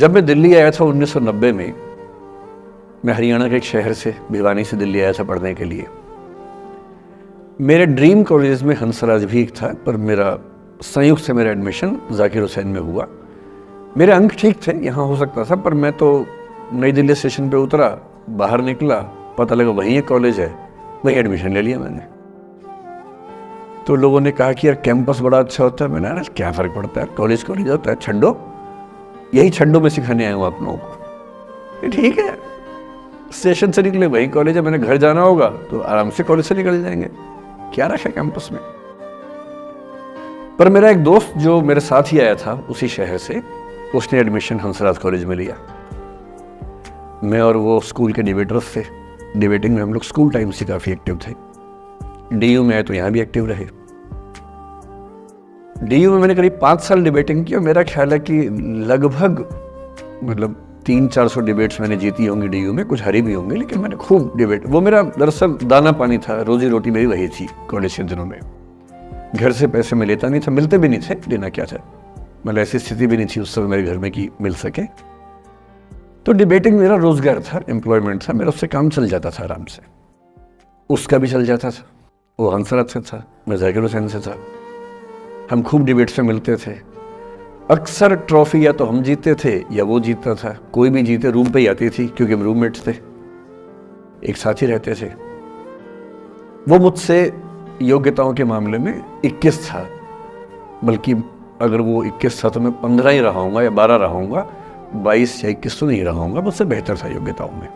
जब मैं दिल्ली आया था 1990 में, मैं हरियाणा के एक शहर से, भिवानी से दिल्ली आया था पढ़ने के लिए। मेरे ड्रीम कॉलेज में हंसराज भी एक था, पर मेरा संयुक्त से मेरा एडमिशन जाकिर हुसैन में हुआ। मेरे अंक ठीक थे, यहाँ हो सकता था, पर मैं तो नई दिल्ली स्टेशन पे उतरा, बाहर निकला, पता लगा वहीं एक कॉलेज है, वहीं एडमिशन ले लिया मैंने। तो लोगों ने कहा कि यार कैंपस बड़ा अच्छा होता है। मैंने कहा क्या फ़र्क पड़ता है, कॉलेज कॉलेज होता है, छंडो, यही छंडो में सिखाने आया हूँ आप लोगों को। ठीक है, स्टेशन से निकले वहीं कॉलेज है, मैंने घर जाना होगा तो आराम से कॉलेज से निकल जाएंगे, क्या रखा कैंपस में। पर मेरा एक दोस्त जो मेरे साथ ही आया था उसी शहर से, उसने एडमिशन हंसराज कॉलेज में लिया। मैं और वो स्कूल के डिबेटर्स थे, डिबेटिंग में हम लोग स्कूल टाइम से काफ़ी एक्टिव थे। डीयू में आए तो यहाँ भी एक्टिव रहे। डीयू में मैंने करीब 5 साल डिबेटिंग की और मेरा ख्याल है कि लगभग 300-400 डिबेट्स मैंने जीती होंगी डीयू में, कुछ हरी भी होंगी, लेकिन मैंने खूब डिबेट, वो मेरा दरअसल दाना पानी था, रोजी रोटी मेरी वही थी कॉलेज के दिनों में। घर से पैसे मैं लेता नहीं था, मिलते भी नहीं थे, लेना क्या था, ऐसी स्थिति भी नहीं थी उस समय मेरे घर में कि मिल सके। तो डिबेटिंग मेरा रोजगार था, एम्प्लॉयमेंट था, मेरा उससे काम चल जाता था आराम से, उसका भी चल जाता था। वो हंसराज से था, मैं जाकिर हुसैन से था, हम खूब डिबेट्स में मिलते थे। अक्सर ट्रॉफी या तो हम जीतते थे या वो जीतता था, कोई भी जीते रूम पे ही आती थी, क्योंकि हम रूममेट्स थे, एक साथ ही रहते थे। वो मुझसे योग्यताओं के मामले में 21 था, बल्कि अगर वो 21 था तो मैं 15 ही रहा हूँगा या 12 रहा हूँगा, 22 या 21 तो नहीं रहा हूँगा, मुझसे बेहतर था योग्यताओं में,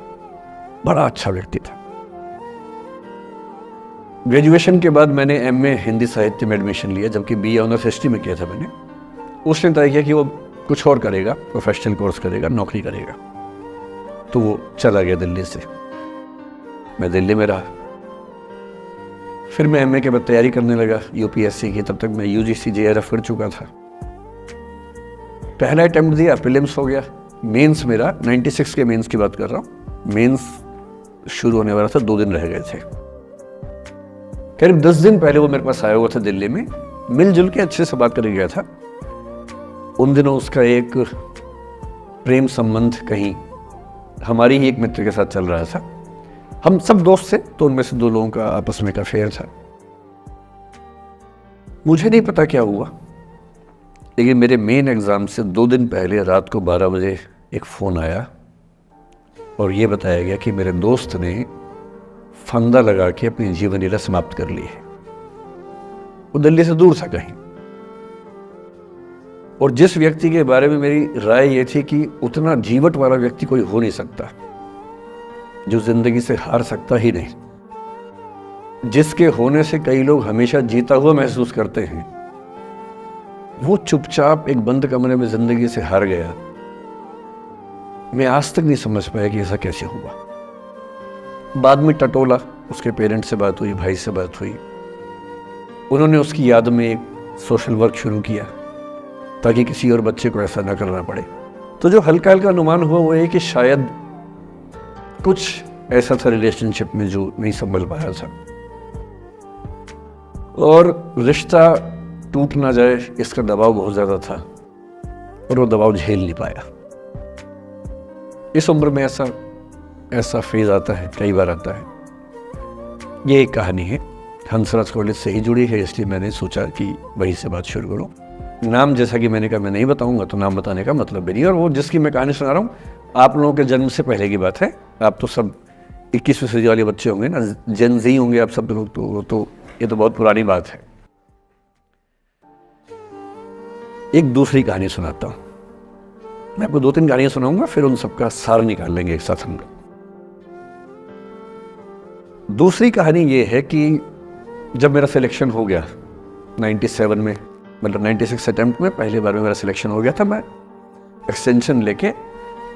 बड़ा अच्छा व्यक्ति था। ग्रेजुएशन के बाद मैंने एमए हिंदी साहित्य में एडमिशन लिया, जबकि बीए ऑनर्स हिस्ट्री में किया था मैंने। उसने तय किया कि वो कुछ और करेगा, प्रोफेशनल कोर्स करेगा, नौकरी करेगा, तो वो चला गया दिल्ली से। मैं दिल्ली में रहा। फिर मैं एमए के बाद तैयारी करने लगा यूपीएससी की। तब तक मैं यूजीसी जेआरएफ कर चुका था। पहला अटेम्प्ट दिया, प्रीलिम्स हो गया। मेंस मेरा 96 के मेंस की बात कर रहा हूँ, मेंस शुरू होने वाला था, 2 दिन रह गए थे। करीब 10 दिन पहले वो मेरे पास आया हुआ था दिल्ली में, मिलजुल के अच्छे से बात करके गया था। उन दिनों उसका एक प्रेम संबंध कहीं हमारी ही एक मित्र के साथ चल रहा था। हम सब दोस्त थे, तो उनमें से 2 लोगों का आपस में एक अफेयर था। मुझे नहीं पता क्या हुआ, लेकिन मेरे मेन एग्जाम से 2 दिन पहले रात को 12 बजे एक फ़ोन आया और ये बताया गया कि मेरे दोस्त ने फंदा लगा के अपनी जीवन लीला समाप्त कर ली है। वो दिल्ली से दूर था कहीं, और जिस व्यक्ति के बारे में मेरी राय ये थी कि उतना जीवट वाला व्यक्ति कोई हो नहीं सकता, जो जिंदगी से हार सकता ही नहीं, जिसके होने से कई लोग हमेशा जीता हुआ महसूस करते हैं, वो चुपचाप एक बंद कमरे में जिंदगी से हार गया। मैं आज तक नहीं समझ पाया कि ऐसा कैसे हुआ। बाद में टटोला, उसके पेरेंट्स से बात हुई, भाई से बात हुई, उन्होंने उसकी याद में एक सोशल वर्क शुरू किया ताकि किसी और बच्चे को ऐसा ना करना पड़े। तो जो हल्का हल्का अनुमान हुआ वो है कि शायद कुछ ऐसा था रिलेशनशिप में जो नहीं संभल पाया था, और रिश्ता टूट ना जाए इसका दबाव बहुत ज़्यादा था, और वो दबाव झेल नहीं पाया। इस उम्र में ऐसा फेज आता है, कई बार आता है। ये एक कहानी है, हंसराज कॉलेज से ही जुड़ी है, इसलिए मैंने सोचा कि वहीं से बात शुरू करूं। नाम जैसा कि मैंने कहा मैं नहीं बताऊंगा, तो नाम बताने का मतलब भी नहीं। और वो जिसकी मैं कहानी सुना रहा हूँ, आप लोगों के जन्म से पहले की बात है। आप तो सब 21वीं सदी वाले बच्चे होंगे ना, जेन ज़ी होंगे आप सब लोग, तो ये तो बहुत पुरानी बात है। एक दूसरी कहानी सुनाता हूँ। मैं आपको 2-3 कहानियाँ सुनाऊंगा, फिर उन सबका सार निकाल लेंगे एक साथ हम लोग। दूसरी कहानी ये है कि जब मेरा सिलेक्शन हो गया 97 में, 96 अटेम्प्ट में पहली बार में मेरा सिलेक्शन हो गया था, मैं एक्सटेंशन लेके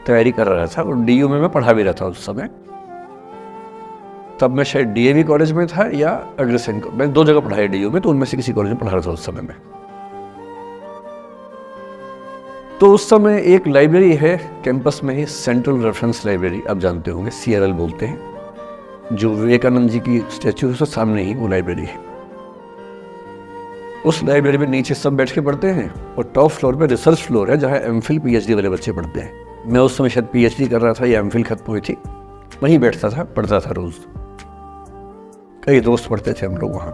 तैयारी कर रहा था, और डीयू में मैं पढ़ा भी रहा था उस समय। तब मैं शायद डीएवी कॉलेज में था या अग्रसेन, मैं 2 जगह पढ़ा है डीयू में, तो उनमें से किसी कॉलेज में पढ़ा रहा था उस समय में। तो उस समय एक लाइब्रेरी है कैंपस में ही, सेंट्रल रेफरेंस लाइब्रेरी, आप जानते होंगे, CRL बोलते हैं, जो विवेकानंद जी की स्टैच्यू है उसके सामने ही वो लाइब्रेरी है। उस लाइब्रेरी में नीचे सब बैठ के पढ़ते हैं और टॉप फ्लोर पे रिसर्च फ्लोर है जहाँ एमफिल पीएचडी वाले बच्चे पढ़ते हैं। मैं उस समय शायद पीएचडी कर रहा था या एमफिल खत्म हुई थी, वहीं बैठता था, पढ़ता था रोज। कई दोस्त पढ़ते थे हम लोग वहाँ।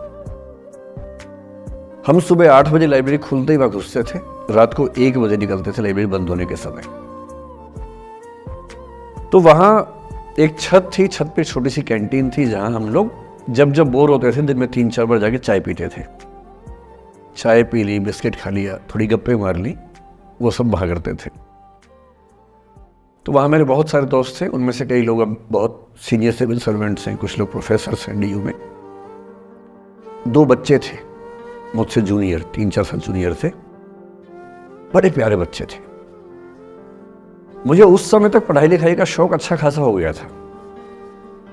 हम सुबह 8 बजे लाइब्रेरी खुलते ही वहाँ घुसते थे, रात को 1 बजे निकलते थे लाइब्रेरी बंद होने के समय। तो वहाँ एक छत थी, छत पे छोटी सी कैंटीन थी जहाँ हम लोग जब जब बोर होते थे दिन में 3-4 बार जाके चाय पीते थे। चाय पी ली, बिस्किट खा लिया, थोड़ी गप्पे मार ली, वो सब वहाँ करते थे। तो वहाँ मेरे बहुत सारे दोस्त थे, उनमें से कई लोग अब बहुत सीनियर सिविल सर्वेंट्स हैं, कुछ लोग प्रोफेसर्स हैं डीयू में। 2 बच्चे थे मुझसे जूनियर, 3-4 साल जूनियर थे, बड़े प्यारे बच्चे थे। मुझे उस समय तक पढ़ाई लिखाई का शौक अच्छा खासा हो गया था,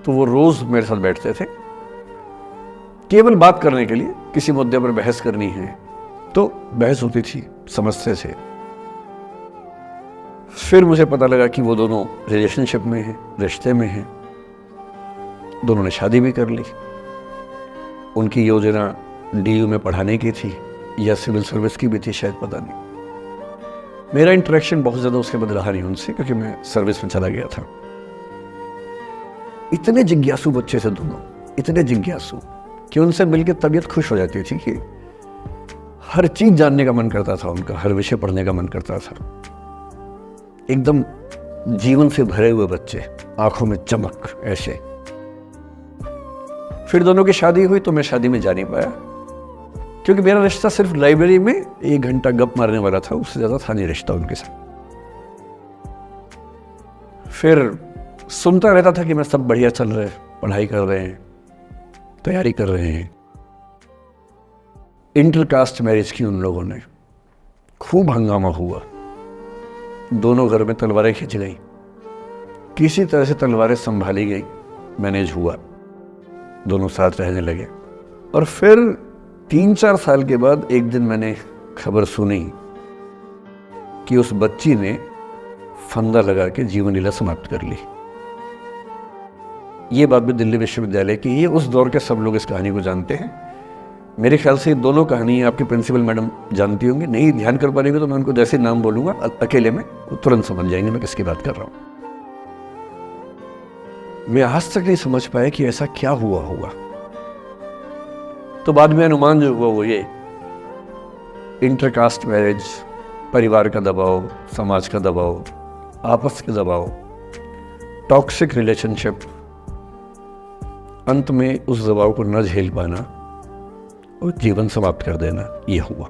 तो वो रोज मेरे साथ बैठते थे केवल बात करने के लिए। किसी मुद्दे पर बहस करनी है तो बहस होती थी, समझते थे। फिर मुझे पता लगा कि वो दोनों रिलेशनशिप में हैं, रिश्ते में हैं। दोनों ने शादी भी कर ली। उनकी योजना डीयू में पढ़ाने की थी या सिविल सर्विस की भी थी, शायद पता नहीं। मेरा इंटरेक्शन बहुत ज़्यादा उसके बाद रहा नहीं उनसे, क्योंकि मैं सर्विस में चला गया था। इतने जिज्ञासु बच्चे थे दोनों, इतने जिज्ञासु कि उनसे मिलकर तबीयत खुश हो जाती थी कि हर चीज़ जानने का मन करता था उनका, हर विषय पढ़ने का मन करता था। एकदम जीवन से भरे हुए बच्चे, आंखों में चमक ऐसे। फिर दोनों की शादी हुई तो मैं शादी में जा नहीं पाया, क्योंकि मेरा रिश्ता सिर्फ लाइब्रेरी में 1 घंटा गप मारने वाला था, उससे ज़्यादा था नहीं रिश्ता उनके साथ। फिर सुनता रहता था कि मैं सब बढ़िया चल रहे, पढ़ाई कर रहे हैं, तैयारी कर रहे हैं। इंटरकास्ट मैरिज की उन लोगों ने, खूब हंगामा हुआ, दोनों घर में तलवारें खिंच गई। किसी तरह से तलवारें संभाली गई, मैनेज हुआ, दोनों साथ रहने लगे। और फिर 3-4 साल के बाद एक दिन मैंने खबर सुनी कि उस बच्ची ने फंदा लगा के जीवन लीला समाप्त कर ली। ये बात भी दिल्ली विश्वविद्यालय की। ये उस दौर के सब लोग इस कहानी को जानते हैं। मेरे ख्याल से ये दोनों कहानी आपकी प्रिंसिपल मैडम जानती होंगी। नहीं ध्यान कर पाएंगे तो मैं उनको जैसे नाम बोलूंगा अकेले में, वो तुरंत समझ जाएंगे मैं किसकी बात कर रहा हूं। मैं आज तक नहीं समझ पाया कि ऐसा क्या हुआ होगा। तो बाद में अनुमान जो हुआ वो ये, इंटरकास्ट मैरिज, परिवार का दबाव, समाज का दबाव, आपस के दबाव, टॉक्सिक रिलेशनशिप, अंत में उस दबाव को न झेल पाना और जीवन समाप्त कर देना, ये हुआ।